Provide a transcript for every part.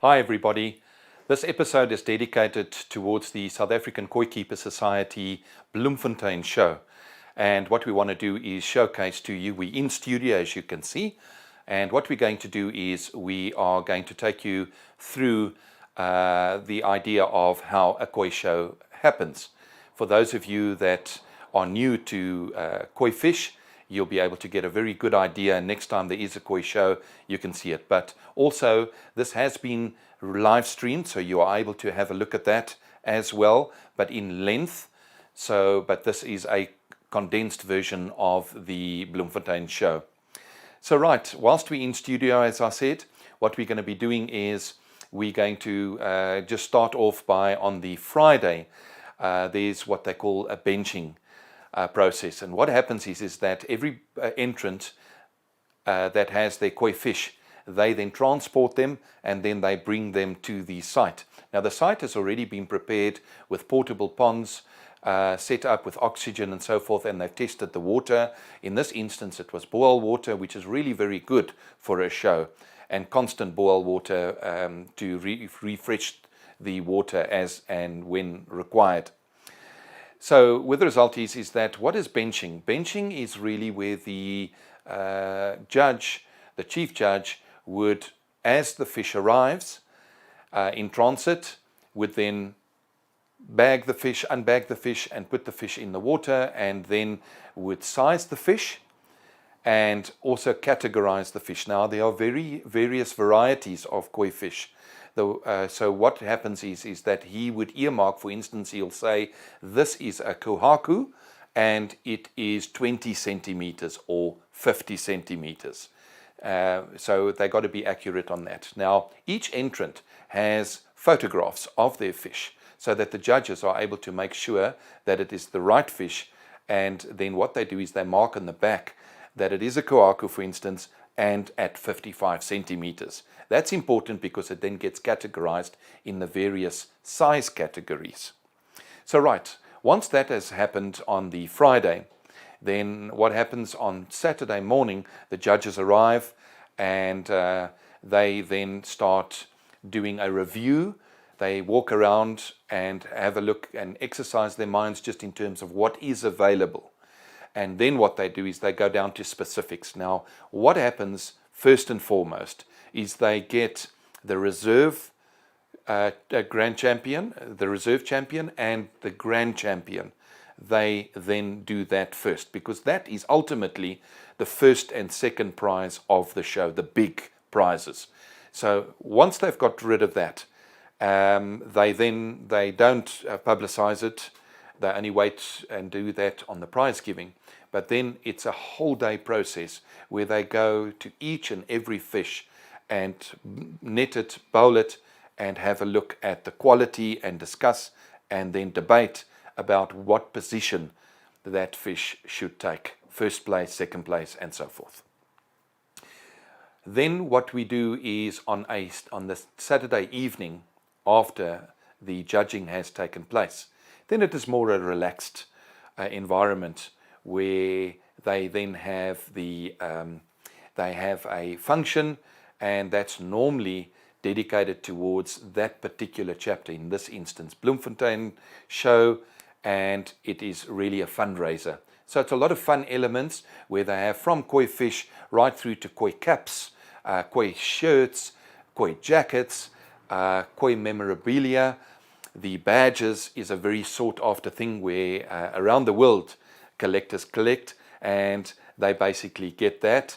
Hi everybody. This episode is dedicated towards the South African Koi Keeper Society Bloemfontein show. And what we want to do is showcase to you, we're in studio as you can see, and what we're going to do is we are going to take you through the idea of how a koi show happens. For those of you that are new to koi fish, you'll be able to get a very good idea. Next time there is a koi show, you can see it. But also, this has been live streamed, so you are able to have a look at that as well, but in length. But this is a condensed version of the Bloemfontein show. So right, whilst we're in studio, as I said, what we're going to be doing is we're going to just start off by, on the Friday, there's what they call a benching process. And what happens is that every entrant that has their koi fish, they then transport them and then they bring them to the site. Now the site has already been prepared with portable ponds, set up with oxygen and so forth, and they've tested the water. In this instance it was boil water, which is really very good for a show, and constant boil water to refresh the water as and when required. So with the result is that, what is benching? Benching is really where the judge, the chief judge, would, as the fish arrives in transit, would then bag the fish, unbag the fish and put the fish in the water, and then would size the fish and also categorize the fish. Now there are various varieties of koi fish. So what happens is that he would earmark, for instance, he'll say this is a kohaku and it is 20 centimeters or 50 centimeters. So they got to be accurate on that. Now each entrant has photographs of their fish so that the judges are able to make sure that it is the right fish, and then what they do is they mark on the back that it is a kohaku, for instance, and at 55 centimeters. That's important because it then gets categorized in the various size categories. So right, once that has happened on the Friday, then what happens on Saturday morning, the judges arrive and they then start doing a review. They walk around and have a look and exercise their minds just in terms of what is available. And then what they do is they go down to specifics. Now, what happens first and foremost is they get the reserve grand champion, the reserve champion, and the grand champion. They then do that first, because that is ultimately the first and second prize of the show, the big prizes. So once they've got rid of that, they don't publicize it. They only wait and do that on the prize giving. But then it's a whole day process where they go to each and every fish and net it, bowl it, and have a look at the quality and discuss and then debate about what position that fish should take. First place, second place, and so forth. Then what we do is on the Saturday evening, after the judging has taken place, then it is more a relaxed environment where they then have they have a function, and that's normally dedicated towards that particular chapter, in this instance Bloemfontein show, and it is really a fundraiser. So it's a lot of fun elements where they have from koi fish right through to koi caps, koi shirts, koi jackets, koi memorabilia. The badges is a very sought after thing where around the world collectors collect, and they basically get that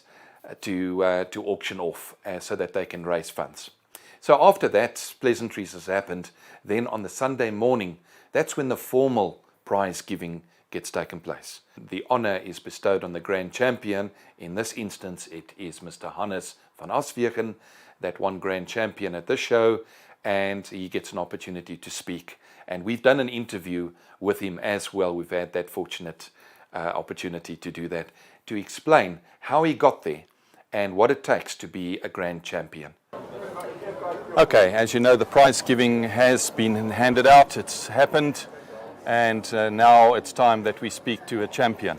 to auction off so that they can raise funds. So after that, pleasantries has happened, then on the Sunday morning, that's when the formal prize giving gets taken place. The honor is bestowed on the grand champion. In this instance, it is Mr. Hannes van Aswegen that won grand champion at this show, and he gets an opportunity to speak. And we've done an interview with him as well. We've had that fortunate opportunity to do that, to explain how he got there and what it takes to be a grand champion. Okay, as you know, the prize giving has been handed out. It's happened, and now it's time that we speak to a champion.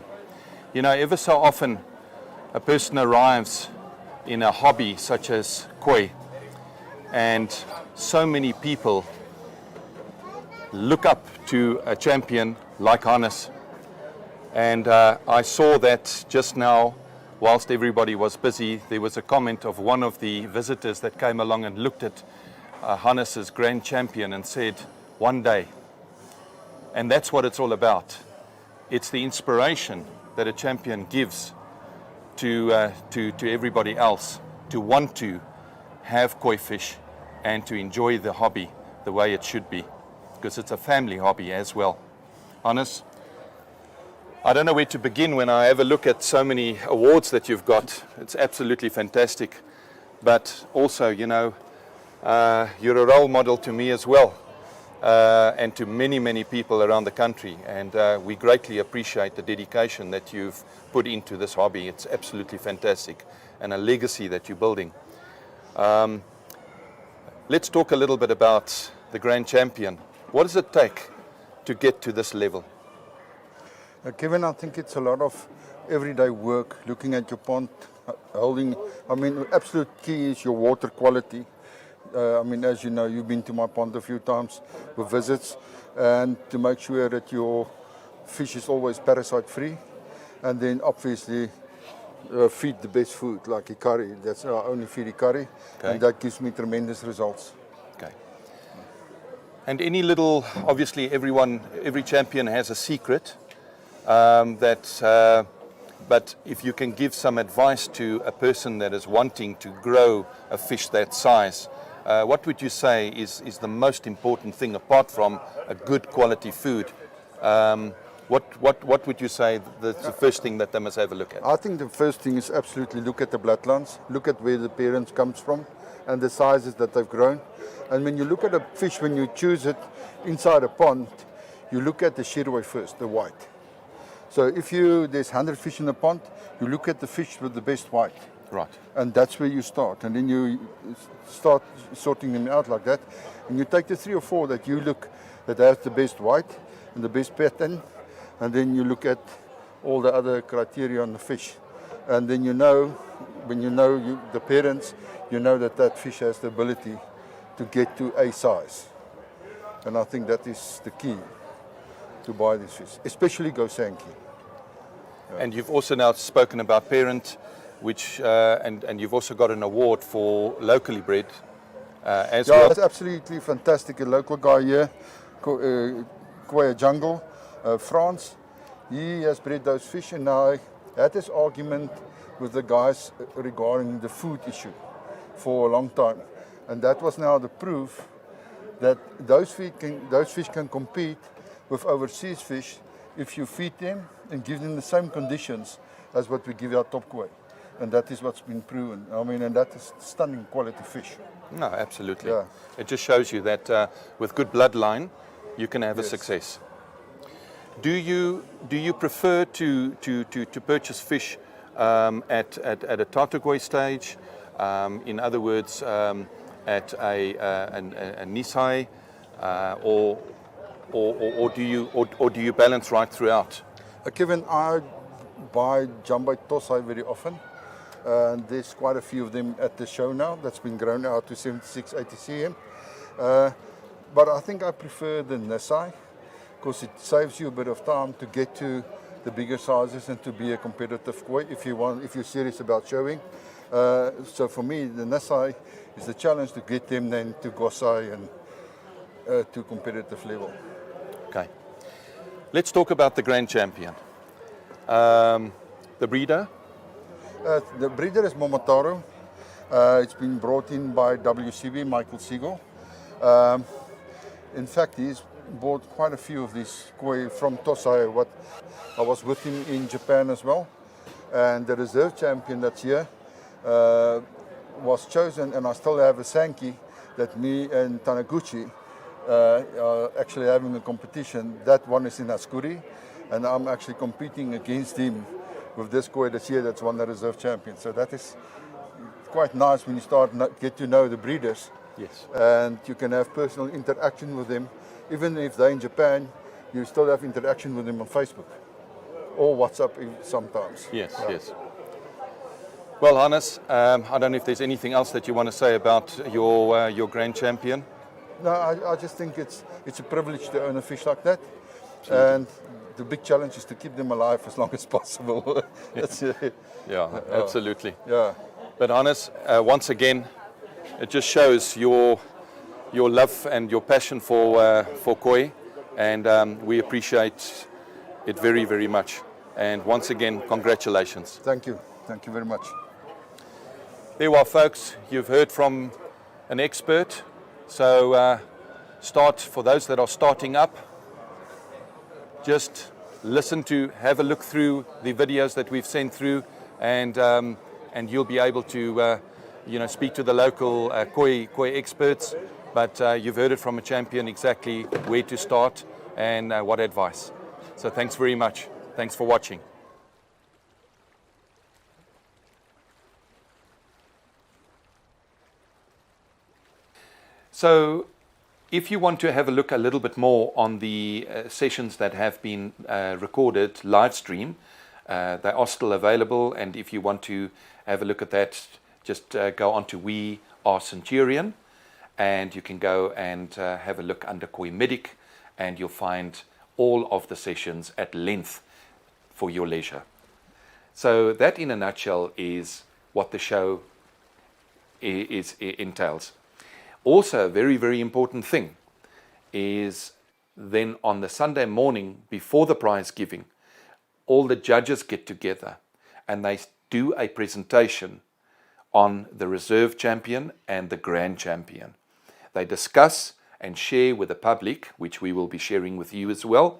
You know, ever so often a person arrives in a hobby such as koi and so many people look up to a champion like Hannes. And I saw that just now, whilst everybody was busy, there was a comment of one of the visitors that came along and looked at Hannes's grand champion and said, one day. And that's what it's all about. It's the inspiration that a champion gives to everybody else to want to have koi fish and to enjoy the hobby the way it should be, because it's a family hobby as well. Hannes, I don't know where to begin when I have a look at so many awards that you've got. It's absolutely fantastic. But also, you know, you're a role model to me as well, and to many, many people around the country. And we greatly appreciate the dedication that you've put into this hobby. It's absolutely fantastic, and a legacy that you're building. Let's talk a little bit about the Grand Champion. What does it take to get to this level? Kevin, I think it's a lot of everyday work, looking at your pond, holding, I mean, absolute key is your water quality. I mean, as you know, you've been to my pond a few times with visits, and to make sure that your fish is always parasite free, and then obviously feed the best food, like a curry. That's our only feed curry, and that gives me tremendous results. Okay. And any little, obviously every champion has a secret, but if you can give some advice to a person that is wanting to grow a fish that size, what would you say is the most important thing apart from a good quality food? What would you say the first thing that they must have a look at? I think the first thing is absolutely look at the bloodlines, look at where the parents comes from and the sizes that they've grown. And when you look at a fish, when you choose it inside a pond, you look at the shearway first, the white. So if there's 100 fish in the pond, you look at the fish with the best white. Right. And that's where you start. And then you start sorting them out like that. And you take the 3 or 4 that you look that has the best white and the best pattern. And then you look at all the other criteria on the fish. And then you know, when you know the parents, you know that fish has the ability to get to a size. And I think that is the key to buy this fish, especially Gosanki. And you've also now spoken about parent, which and you've also got an award for locally bred as well. Yeah, that's absolutely fantastic. A local guy here, Koya Jungle, France, he has bred those fish, and I had this argument with the guys regarding the food issue for a long time. And that was now the proof that those fish can compete with overseas fish if you feed them and give them the same conditions as what we give our top koi. And that is what's been proven. I mean, and that is stunning quality fish. No, absolutely. Yeah. It just shows you that with good bloodline, you can have a success. Do you prefer to purchase fish at a Tartagoi stage? In other words, at a Nisai, or do you balance right throughout? Kevin, I buy jumbo tosai very often, and there's quite a few of them at the show now. That's been grown out to 76, 80 cm. But I think I prefer the Nisai because it saves you a bit of time to get to the bigger sizes and to be a competitive koi if you're serious about showing. So for me, the Nisai is the challenge to get them then to Gosai and to competitive level. Okay. Let's talk about the Grand Champion. The breeder? The breeder is Momotaro. It's been brought in by WCB, Michael Siegel. In fact, he's bought quite a few of these koi from Tosai. I was with him in Japan as well. And the reserve champion that's here was chosen, and I still have a Sankey that me and Taniguchi are actually having a competition. That one is in Askuri, and I'm actually competing against him with this koi this year that's won the reserve champion. So that is quite nice when you get to know the breeders. Yes. And you can have personal interaction with them. Even if they're in Japan, you still have interaction with them on Facebook or WhatsApp sometimes. Yes, yes. Well, Hannes, I don't know if there's anything else that you want to say about your grand champion. No, I just think it's a privilege to own a fish like that. And the big challenge is to keep them alive as long as possible. Yeah, absolutely. Yeah. But Hannes, once again, it just shows your love and your passion for koi, and we appreciate it very, very much. And once again, congratulations. Thank you. Thank you very much. There you are, folks. You've heard from an expert. So for those that are starting up, just have a look through the videos that we've sent through, and you'll be able to speak to the local koi experts. But you've heard it from a champion exactly where to start and what advice. So thanks very much. Thanks for watching. So if you want to have a look a little bit more on the sessions that have been recorded live stream, they are still available, and if you want to have a look at that, just go on to We Are Centurion, and you can go and have a look under Koi Medic, and you'll find all of the sessions at length for your leisure. So that in a nutshell is what the show entails. Also, a very, very important thing is then on the Sunday morning before the prize giving, all the judges get together and they do a presentation on the reserve champion and the grand champion. They discuss and share with the public, which we will be sharing with you as well,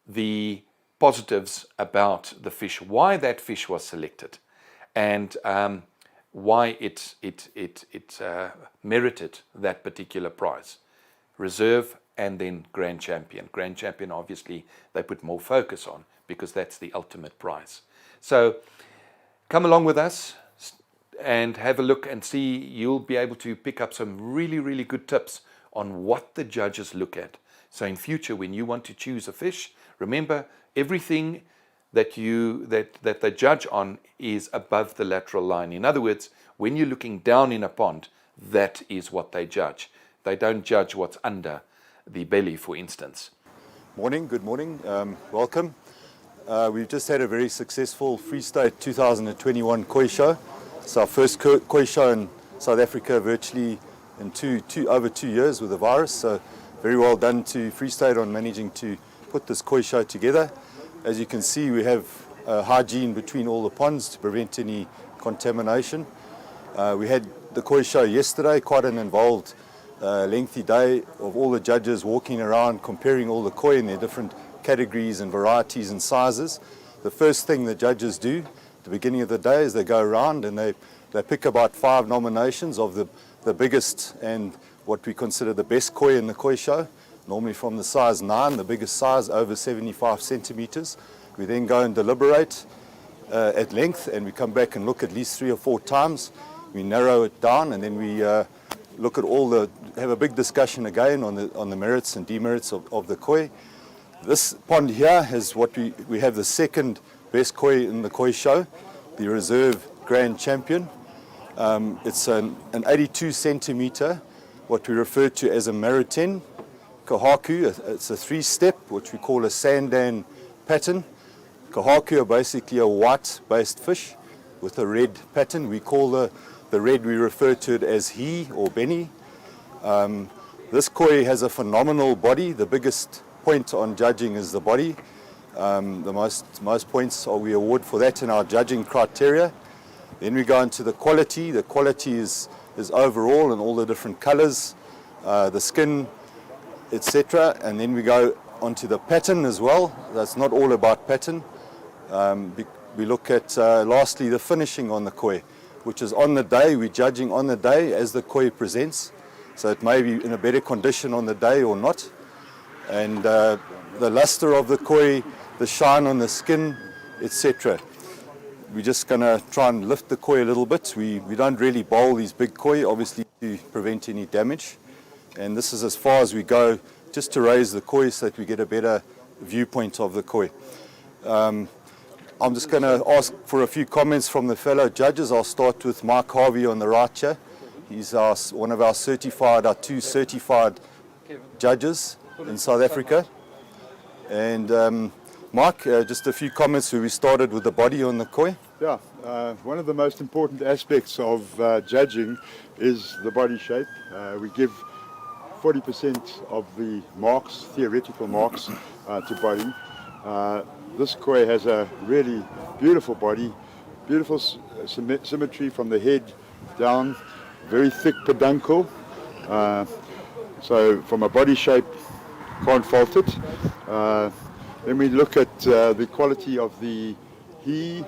the positives about the fish, why that fish was selected, and why it merited that particular prize. Reserve and then grand champion. Grand champion, obviously, they put more focus on because that's the ultimate prize. So come along with us and have a look and see. You'll be able to pick up some really, really good tips on what the judges look at. So in future, when you want to choose a fish, remember everything that they judge on is above the lateral line. In other words, when you're looking down in a pond, that is what they judge. They don't judge what's under the belly, for instance. Morning, good morning, welcome. We've just had a very successful Free State 2021 koi show. It's our first koi show in South Africa virtually in over 2 years with the virus. So very well done to Free State on managing to put this koi show together. As you can see, we have hygiene between all the ponds to prevent any contamination. We had the koi show yesterday, quite an involved, lengthy day of all the judges walking around, comparing all the koi in their different categories and varieties and sizes. The first thing the judges do at the beginning of the day is they go around and they pick about 5 nominations of the biggest and what we consider the best koi in the koi show, normally from the size 9, the biggest size, over 75 centimeters. We then go and deliberate at length, and we come back and look at least 3 or 4 times. We narrow it down, and then we look at have a big discussion again on the merits and demerits of the koi. This pond here has we have the second best koi in the koi show, the reserve grand champion. It's an 82 centimeter, what we refer to as a Mariten Kahaku. It's a 3-step, which we call a Sandan pattern. Kahaku are basically a white-based fish with a red pattern. We call the red, we refer to it as he or Benny. This koi has a phenomenal body. The biggest point on judging is the body. The most points we award for that in our judging criteria. Then we go into the quality. The quality is overall in all the different colors, the skin, etc. And then we go onto the pattern as well. That's not all about pattern. We look at lastly the finishing on the koi, which is on the day. We're judging on the day as the koi presents. So it may be in a better condition on the day or not. And the luster of the koi, the shine on the skin, etc. We're just going to try and lift the koi a little bit. We don't really bowl these big koi, obviously, to prevent any damage. And this is as far as we go, just to raise the koi so that we get a better viewpoint of the koi. I'm just going to ask for a few comments from the fellow judges. I'll start with Mark Harvey on the right here. He's one of our two certified judges in South Africa. And Mark, just a few comments where we started with the body on the koi. Yeah, one of the most important aspects of judging is the body shape. We give 40% of the marks, theoretical marks, to body. This koi has a really beautiful body, beautiful symmetry from the head down, very thick peduncle. So from a body shape, can't fault it. Then we look at the quality of the he,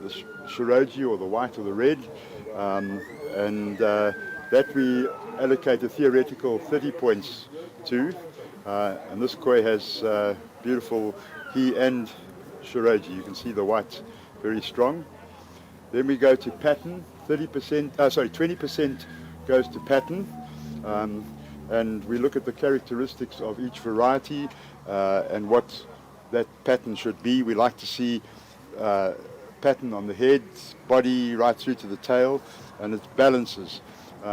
the shiroji, or the white or the red, and that we allocate a theoretical 30 points to. And this koi has beautiful he and shiroji. You can see the white very strong. Then we go to pattern. 20% goes to pattern, and we look at the characteristics of each variety and what that pattern should be. We like to see pattern on the head, body, right through to the tail, and its balances.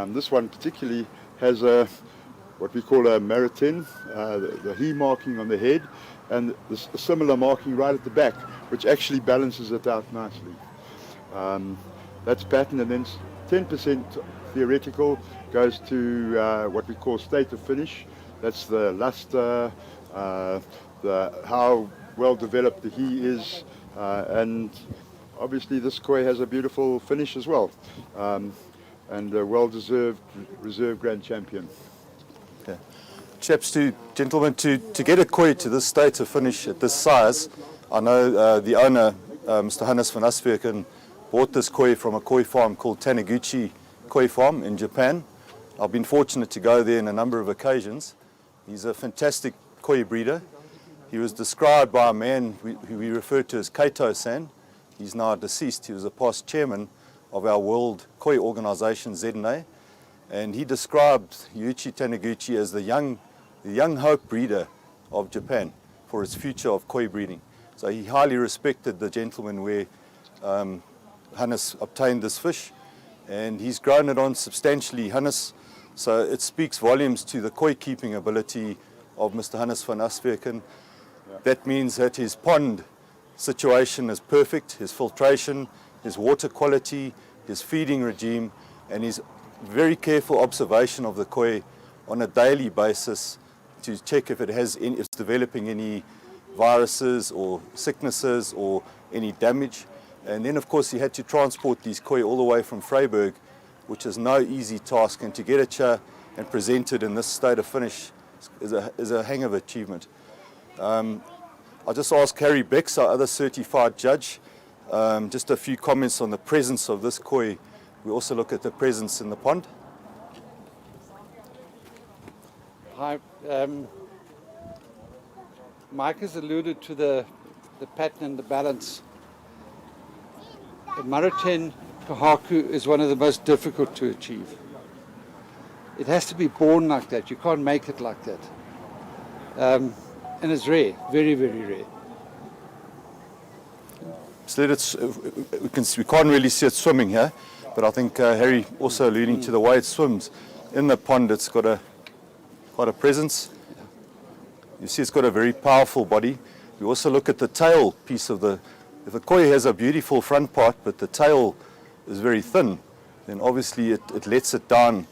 This one particularly has what we call a maratin, the he marking on the head, and a similar marking right at the back, which actually balances it out nicely. That's pattern, and then 10% theoretical goes to what we call state of finish. That's the luster, how well developed the he is, and obviously this koi has a beautiful finish as well, and a well-deserved reserve grand champion. Okay. Chaps, gentlemen, to get a koi to this state of finish at this size, I know the owner, Mr. Hannes van Asperken, bought this koi from a koi farm called Taniguchi Koi Farm in Japan. I've been fortunate to go there on a number of occasions. He's a fantastic koi breeder. He was described by a man who we refer to as Kato-san. He's now deceased. He was a past chairman of our world koi organization, SAKKS, and he described Yuichi Taniguchi as the young hope breeder of Japan for its future of koi breeding. So he highly respected the gentleman where Hannes obtained this fish, and he's grown it on substantially, Hannes. So it speaks volumes to the koi keeping ability of Mr. Hannes van Asperken. Yeah. That means that his pond situation is perfect, his filtration, his water quality, his feeding regime, and his very careful observation of the koi on a daily basis to check if it's developing any viruses or sicknesses or any damage. And then, of course, he had to transport these koi all the way from Vryburg, which is no easy task, and to get it here and present it in this state of finish is a hang of achievement. I'll just ask Harry Becks, our other certified judge, just a few comments on the presence of this koi. We also look at the presence in the pond. Hi, Mike has alluded to the pattern and the balance. The Maraten Kahaku is one of the most difficult to achieve. It has to be born like that. You can't make it like that. And it's rare, very, very rare. So we can't really see it swimming here, but I think Harry also alluding to the way it swims. In the pond, it's got quite a presence. You see it's got a very powerful body. We also look at the tail piece of if a koi has a beautiful front part, but the tail is very thin, then obviously it lets it down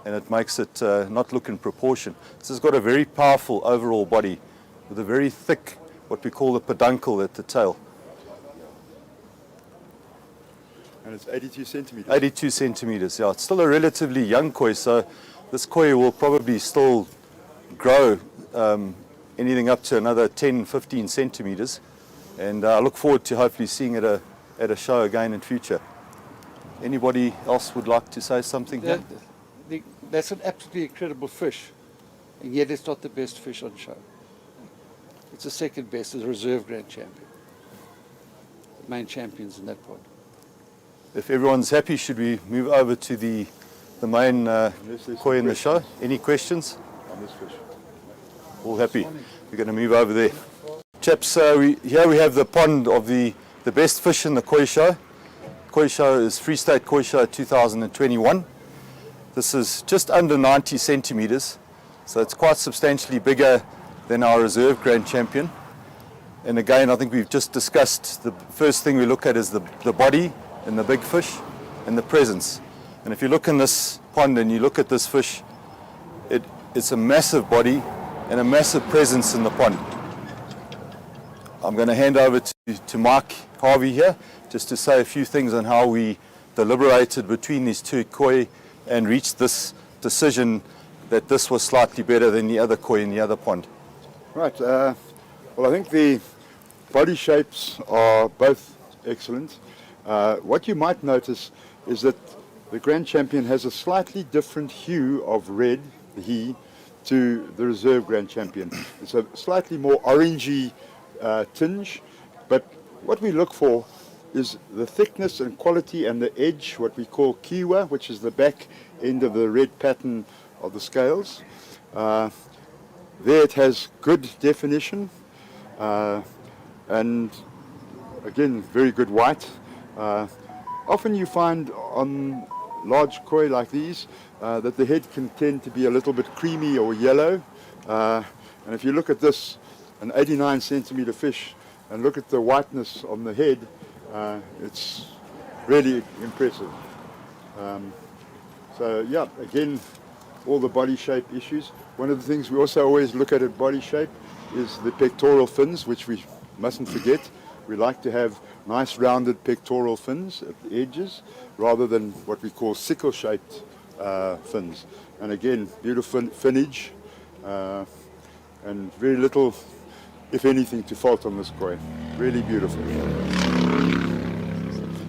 and it makes it not look in proportion. So it's got a very powerful overall body with a very thick, what we call the peduncle at the tail. And it's 82 centimeters. 82 centimeters, yeah. It's still a relatively young koi, so this koi will probably still grow anything up to another 10, 15 centimeters. And I look forward to hopefully seeing it at a show again in future. Anybody else would like to say something here? That's an absolutely incredible fish, and yet it's not the best fish on show. It's the second best, as a reserve grand champion. The main champions in that point. If everyone's happy, should we move over to the main koi in the show? Any questions? On this fish. All happy. We're going to move over there. Chaps, here we have the pond of the the best fish in the koi show. Koi show is Free State Koi Show 2021. This is just under 90 centimeters, so it's quite substantially bigger than our reserve grand champion. And again, I think we've just discussed, the first thing we look at is the body and the big fish and the presence. And if you look in this pond and you look at this fish, it's a massive body and a massive presence in the pond. I'm going to hand over to Mike Harvey here, just to say a few things on how we deliberated between these two koi and reached this decision that this was slightly better than the other koi in the other pond. Right. Well, I think the body shapes are both excellent. What you might notice is that the Grand Champion has a slightly different hue of red, the he, to the Reserve Grand Champion. It's a slightly more orangey tinge, but what we look for is the thickness and quality and the edge, what we call kiwa, which is the back end of the red pattern of the scales. There it has good definition, and again, very good white. Often you find on large koi like these that the head can tend to be a little bit creamy or yellow. And if you look at this, an 89 centimeter fish, and look at the whiteness on the head, it's really impressive. So yeah, again, all the body shape issues. One of the things we also always look at body shape is the pectoral fins, which we mustn't forget. We like to have nice rounded pectoral fins at the edges rather than what we call sickle-shaped fins. And again, beautiful finnage and very little, if anything, to fault on this koi. Really beautiful.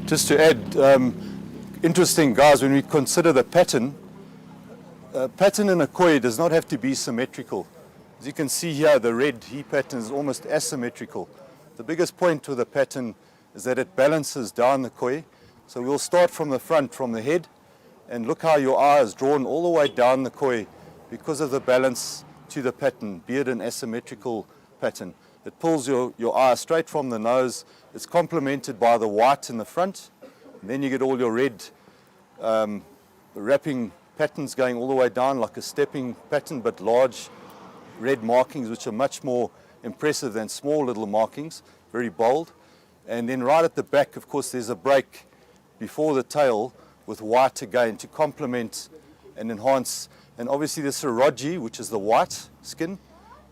Just to add, interesting guys, when we consider the pattern in a koi does not have to be symmetrical. As you can see here, the red he pattern is almost asymmetrical. The biggest point with the pattern is that it balances down the koi. So we'll start from the front, from the head, and look how your eye is drawn all the way down the koi because of the balance to the pattern, be it an asymmetrical pattern. It pulls your eye straight from the nose. It's complemented by the white in the front, and then you get all your red wrapping patterns going all the way down like a stepping pattern, but large red markings which are much more impressive than small little markings, very bold. And then right at the back, of course, there's a break before the tail with white again to complement and enhance. And obviously the seroji, which is the white skin,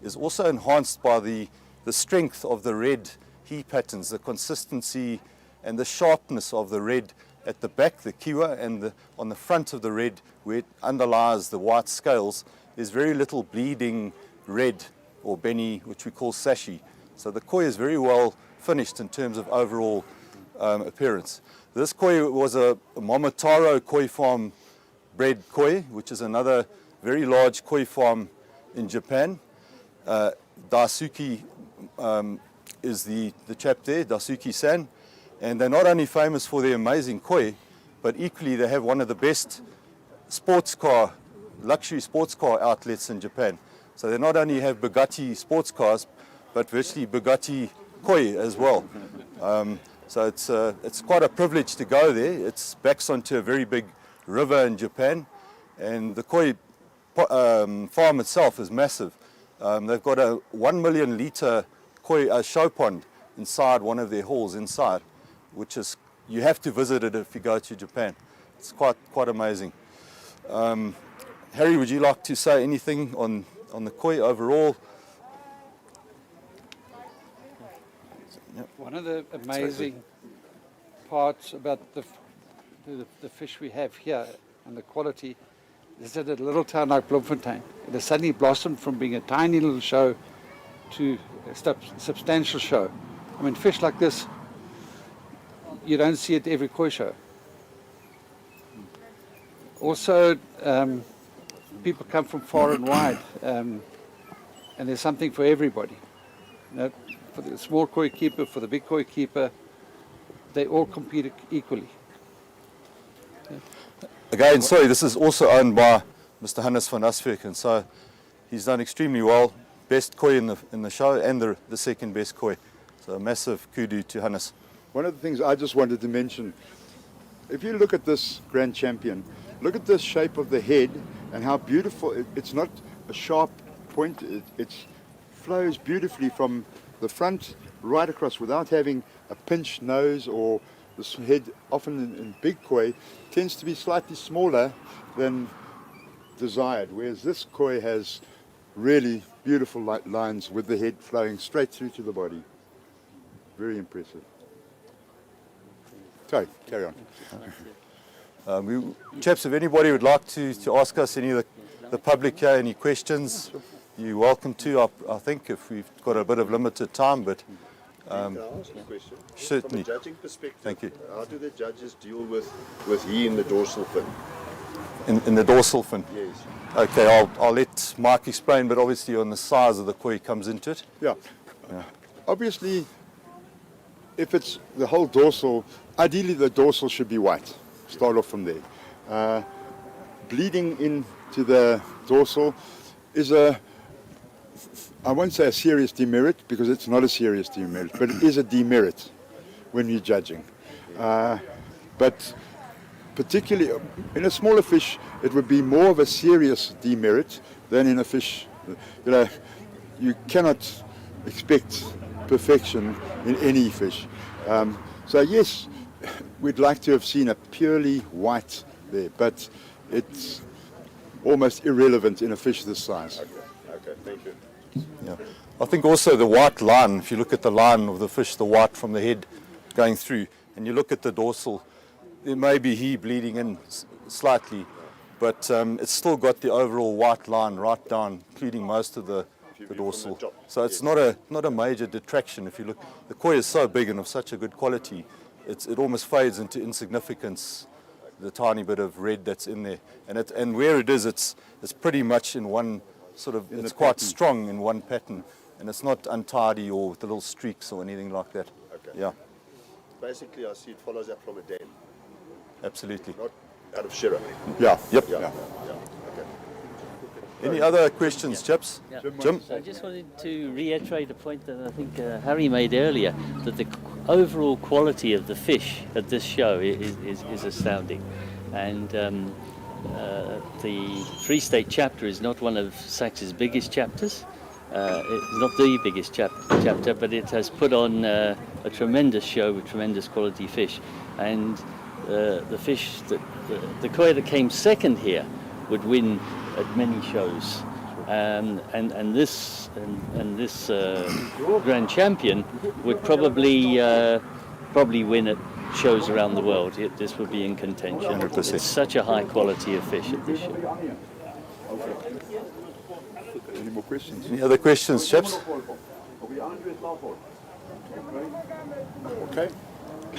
is also enhanced by the strength of the red he patterns, the consistency and the sharpness of the red at the back, the kiwa, and on the front of the red, where it underlies the white scales, there's very little bleeding red or beni, which we call sashi. So the koi is very well finished in terms of overall appearance. This koi was a Momotaro koi farm bred koi, which is another very large koi farm in Japan. Daisuke is the chap there, Daisuke-san. And they're not only famous for their amazing koi, but equally they have one of the best luxury sports car outlets in Japan. So they not only have Bugatti sports cars, but virtually Bugatti koi as well. So it's quite a privilege to go there. It backs onto a very big river in Japan, and the koi farm itself is massive. They've got a 1 million litre koi show pond inside one of their halls inside, which is, you have to visit it if you go to Japan. It's quite amazing. Harry, would you like to say anything on the koi overall? One of the amazing parts about the fish we have here and the quality is that a little town like Bloemfontein, it has suddenly blossomed from being a tiny little show to a substantial show. I mean, fish like this, you don't see it every koi show. Also, people come from far and wide, and there's something for everybody. You know, for the small koi keeper, for the big koi keeper, they all compete equally. Again, sorry, this is also owned by Mr. Hannes van Asverken, so he's done extremely well. Best koi in the show and the second best koi. So a massive kudu to Hannes. one of the things I just wanted to mention, if you look at this Grand Champion, look at the shape of the head and how beautiful, it's not a sharp point, it flows beautifully from the front right across without having a pinched nose, or this head often in big koi tends to be slightly smaller than desired, whereas this koi has really beautiful lines with the head flowing straight through to the body. Very impressive. Sorry, carry on. Chaps, if anybody would like to ask us, any of the public here, any questions, you're welcome to. I think if we've got a bit of limited time, but Can I ask a question? certainly. From a judging perspective, Thank you. how do the judges deal with he in the dorsal fin? In the dorsal fin. Yes. Okay, I'll let Mike explain, but obviously on the size of the koi comes into it. Yeah. Obviously, if it's the whole dorsal, ideally the dorsal should be white. Start off from there. Bleeding into the dorsal is I won't say a serious demerit, because it's not a serious demerit, but it is a demerit when you're judging. But particularly in a smaller fish, it would be more of a serious demerit than in a fish. You know, you cannot expect perfection in any fish. So yes, we'd like to have seen a purely white there, but it's almost irrelevant in a fish this size. Okay, thank you. Yeah. I think also the white line, if you look at the line of the fish, the white from the head going through, and you look at the dorsal, there may be he bleeding in slightly, but it's still got the overall white line right down, including most of the dorsal. So it's not a major detraction. If you look, the koi is so big and of such a good quality, it almost fades into insignificance, the tiny bit of red that's in there. And where it is, it's pretty much in one sort of, it's quite strong in one pattern, and it's not untidy or with little streaks or anything like that. Okay. Yeah, Basically, I see it follows up from a dam, absolutely. not out of Shira. Yeah. Yep. Yeah. Okay. Any other questions, chaps? Yeah. Jim? So I just wanted to reiterate a point that I think Harry made earlier, that the overall quality of the fish at this show is astounding. And the Free State chapter is not one of SAKKS's biggest chapters. It's not the biggest chapter, but it has put on a tremendous show with tremendous quality fish. And the fish, the koi that came second here would win at many shows. And this Grand Champion would probably win at shows around the world. This would be in contention. 100%. It's such a high quality of fish at this show. Any more questions? Any other questions, chaps? Okay.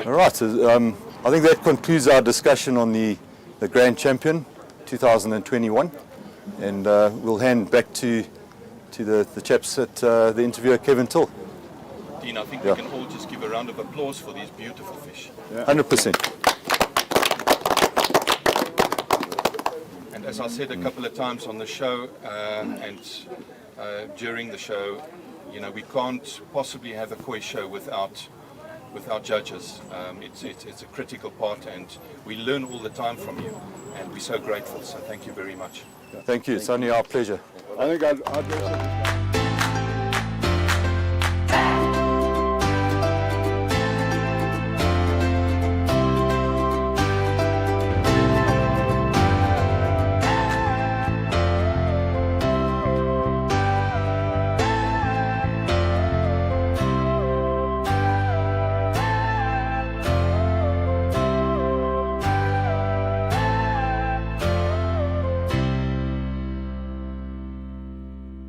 All right, so, I think that concludes our discussion on the Grand Champion 2021, and we'll hand back to the chaps at the interviewer, Kevin Till. Dean, I think Yeah. we can all just give a round of applause for these beautiful fish. 100%. And as I said a couple of times on the show and during the show, you know, we can't possibly have a koi show without judges. It's a critical part, and we learn all the time from you, and we're so grateful. So thank you very much. Thank you. It's only our pleasure. I think I'd also